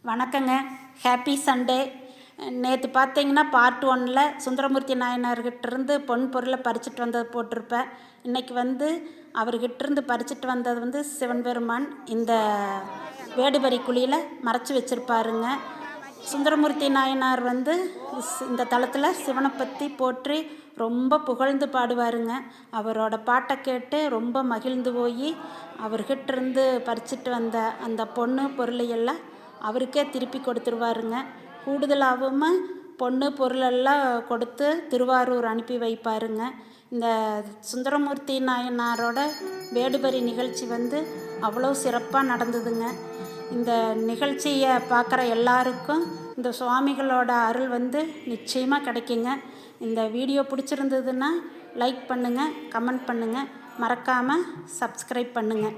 வணக்கங்க. Happy Sunday. நேற்று பார்த்தீங்கன்னா பார்ட் 1ல் சுந்தரமூர்த்தி நாயனார்கிட்டேருந்து பொன் பொருளை பறிச்சுட்டு வந்தது போட்டிருப்பேன். இன்றைக்கி அவர்கிட்டேருந்து பறிச்சுட்டு வந்தது சிவன்பெருமான் இந்த வேடுபரி குழியில் மறைச்சி வச்சுருப்பாருங்க. சுந்தரமூர்த்தி நாயனார் இந்த தளத்தில் சிவனை பற்றி போற்றி ரொம்ப புகழ்ந்து பாடுவாருங்க. அவரோட பாட்டை கேட்டு ரொம்ப மகிழ்ந்து போய் அவர்கிட்டேருந்து பறிச்சுட்டு வந்த அந்த பொண்ணு பொருளையெல்லாம் அவருக்கே திருப்பி கொடுத்துருவாருங்க. கூடுதலாகவும் பொண்ணு பொருளெல்லாம் கொடுத்து திருவாரூர் அனுப்பி வைப்பாருங்க. இந்த சுந்தரமூர்த்தி நாயனாரோட வேடுபரி நிகழ்ச்சி அவ்வளோ சிறப்பாக நடந்ததுங்க. இந்த நிகழ்ச்சியை பார்க்குற எல்லாருக்கும் இந்த சுவாமிகளோட அருள் நிச்சயமாக கிடைக்குங்க. இந்த வீடியோ பிடிச்சிருந்ததுன்னா லைக் பண்ணுங்கள், கமெண்ட் பண்ணுங்கள், மறக்காமல் சப்ஸ்கிரைப் பண்ணுங்கள்.